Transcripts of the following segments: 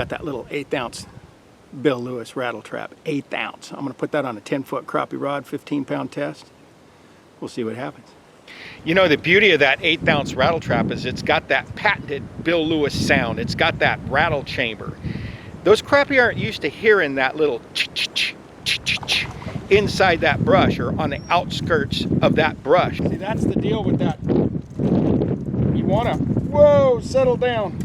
got that little 1/8 ounce Bill Lewis rattle trap, 1/8 ounce. I'm gonna put that on a 10-foot crappie rod, 15-pound test. We'll see what happens. You know, the beauty of that 1/8 ounce rattle trap is it's got that patented Bill Lewis sound. It's got that rattle chamber. Those crappie aren't used to hearing that little ch-ch-ch, ch-ch-ch inside that brush or on the outskirts of that brush. See, that's the deal with that. You wanna, whoa, settle down.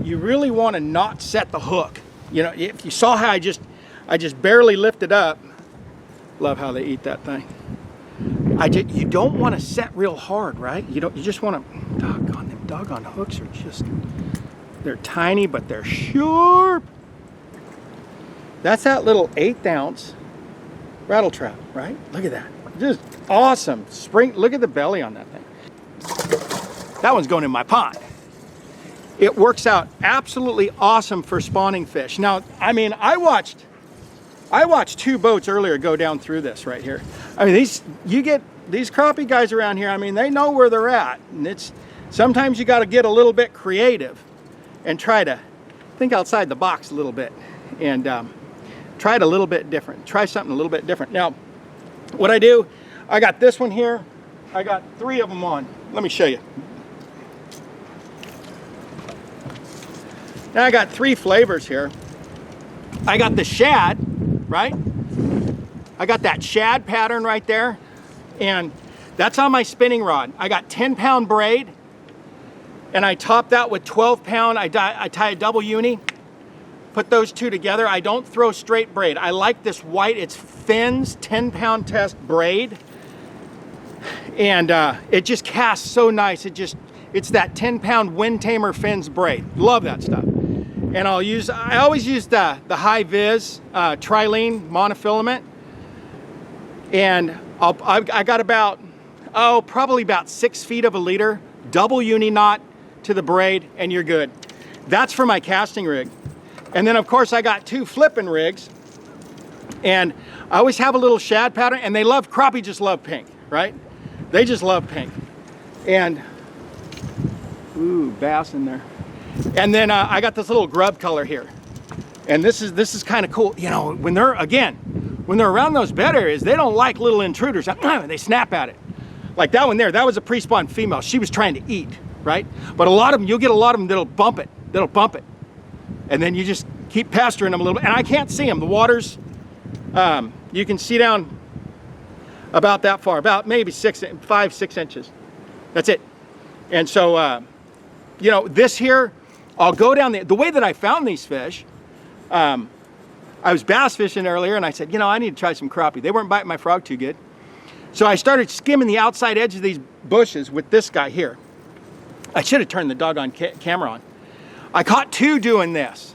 You really wanna not set the hook. You know, if you saw how I just barely lifted up. Love how they eat that thing. You don't want to set real hard, right? You just want to, doggone hooks are just, they're tiny, but they're sharp. That's that little 1/8 ounce rattle trap, right? Look at that, just awesome. Look at the belly on that thing. That one's going in my pond. It works out absolutely awesome for spawning fish. Now, I mean, I watched 2 boats earlier go down through this right here. I mean, these crappie guys around here, I mean, they know where they're at. And sometimes you got to get a little bit creative and try to think outside the box a little bit and try it a little bit different. Try something a little bit different. Now, what I do, I got this one here. I got 3 of them on. Let me show you. Now I got 3 flavors here. I got the shad, right? I got that shad pattern right there, and that's on my spinning rod. I got 10-pound braid, and I top that with 12-pound. I tie a double uni, put those 2 together. I don't throw straight braid. I like this white, it's Finn's 10-pound test braid, and it just casts so nice. It's that 10-pound Wind Tamer Finn's braid. Love that stuff. And I always use the high vis trilene monofilament, and I got about, probably about 6 feet of a leader, double uni knot to the braid, and you're good. That's for my casting rig. And then of course I got 2 flipping rigs, and I always have a little shad pattern, and crappie just love pink, right? They just love pink. And, ooh, bass in there. And then I got this little grub color here, and this is kind of cool. You know, when they're around those bed areas, they don't like little intruders. They snap at it. Like that one there, that was a pre-spawn female. She was trying to eat, right? But a lot of them, you'll get a lot of them that'll bump it. And then you just keep pasturing them a little bit. And I can't see them. The water's, you can see down about that far, about maybe 5, 6 inches. That's it. And so, you know, this here, I'll go down the way that I found these fish. I was bass fishing earlier, and I said, you know, I need to try some crappie. They weren't biting my frog too good. So I started skimming the outside edge of these bushes with this guy here. I should have turned the doggone camera on. I caught 2 doing this.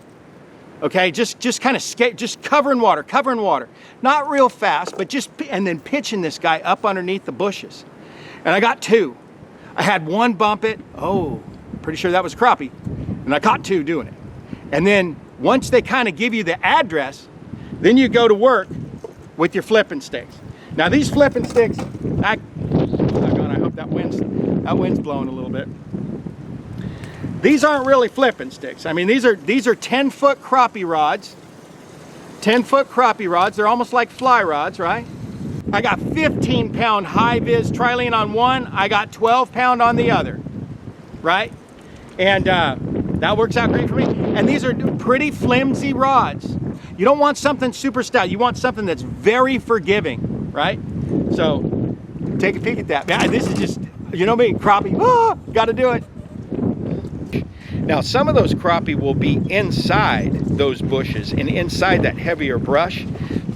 Okay, just kind of just covering water. Not real fast, but and then pitching this guy up underneath the bushes. And I got 2. I had 1 bump it. Oh, pretty sure that was crappie. And I caught 2 doing it. And then once they kind of give you the address, then you go to work with your flipping sticks. Now these flipping sticks, I hope that wind's blowing a little bit. These aren't really flipping sticks. I mean, these are 10-foot crappie rods. 10-foot crappie rods. They're almost like fly rods, right? I got 15-pound high vis trilene on one. I got 12-pound on the other, right? And that works out great for me. And these are pretty flimsy rods. You don't want something super stout. You want something that's very forgiving, right? So take a peek at that. Man, this is just, you know me, crappie, gotta do it. Now some of those crappie will be inside those bushes and inside that heavier brush.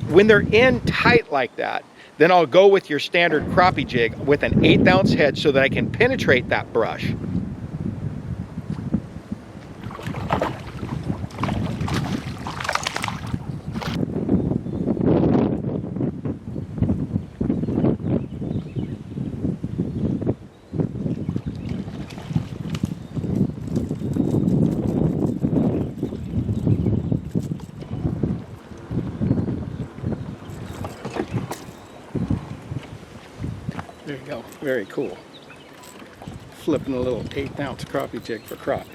When they're in tight like that, then I'll go with your standard crappie jig with an 1/8 ounce head so that I can penetrate that brush. There you go, very cool. Flipping a little 1/8 ounce crappie jig for crappie.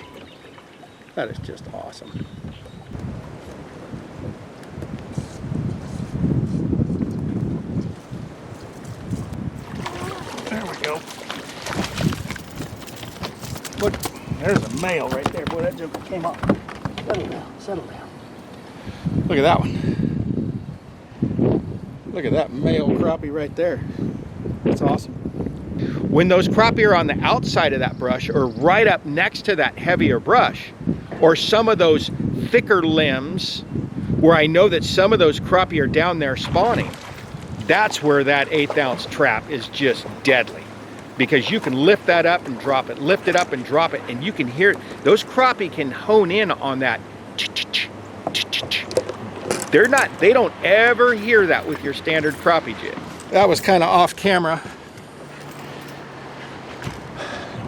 That is just awesome. There we go. Look, there's a male right there. Boy, that joker came up. Settle down, settle down. Look at that one. Look at that male crappie right there. That's awesome. When those crappie are on the outside of that brush or right up next to that heavier brush, or some of those thicker limbs where I know that some of those crappie are down there spawning, that's where that 1/8 ounce trap is just deadly. Because you can lift that up and drop it, lift it up and drop it, and you can hear it. Those crappie can hone in on that. They don't ever hear that with your standard crappie jig. That was kind of off camera.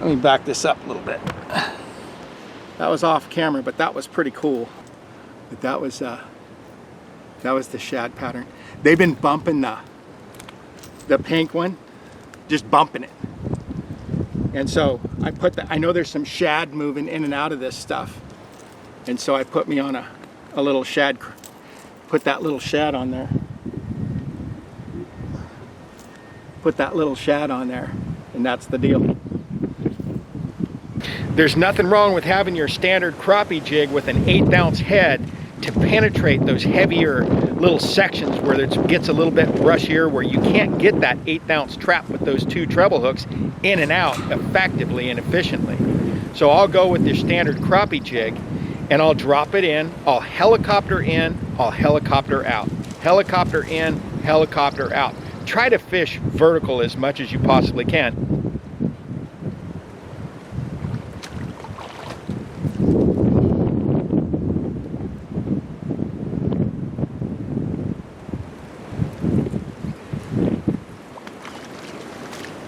Let me back this up a little bit. That was off camera, but that was pretty cool. But that was the shad pattern. They've been bumping the pink one, just bumping it. And so I know there's some shad moving in and out of this stuff. And so I put me on a little shad, put that little shad on there. Put that little shad on there, and that's the deal. There's nothing wrong with having your standard crappie jig with an 1/8 ounce head to penetrate those heavier little sections where it gets a little bit brushier, where you can't get that 1/8 ounce trap with those 2 treble hooks in and out effectively and efficiently. So I'll go with your standard crappie jig and I'll drop it in, I'll helicopter in, I'll helicopter out. Helicopter in, helicopter out. Try to fish vertical as much as you possibly can.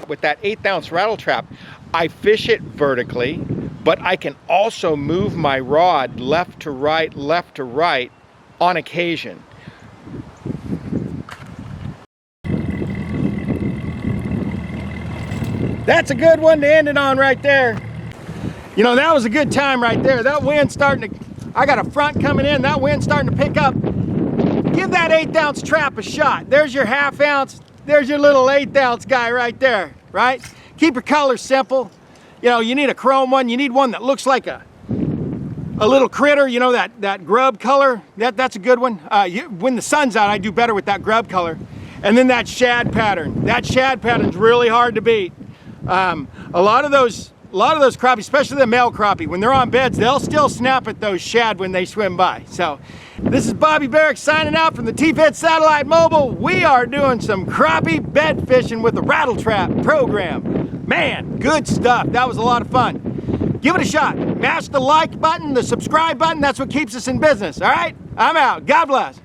With that 1/8 ounce rattle trap, I fish it vertically, but I can also move my rod left to right on occasion. That's a good one to end it on right there. You know, that was a good time right there. That wind's starting to, I got a front coming in, that wind's starting to pick up. Give that 1/8 ounce trap a shot. There's your 1/2 ounce. There's your little 1/8 ounce guy right there, right? Keep your colors simple. You know, you need a chrome one. You need one that looks like a little critter, you know, that grub color. That's a good one. When the sun's out, I do better with that grub color. And then that shad pattern. That shad pattern's really hard to beat. A lot of those crappie, especially the male crappie, when they're on beds, they'll still snap at those shad when they swim by. So this is Bobby Barrick signing out from the T-Fed Satellite Mobile. We are doing some crappie bed fishing with the rattle trap program. Man, good stuff. That was a lot of fun. Give it a shot. Mash the like button, the subscribe button. That's what keeps us in business. All right, I'm out. God bless.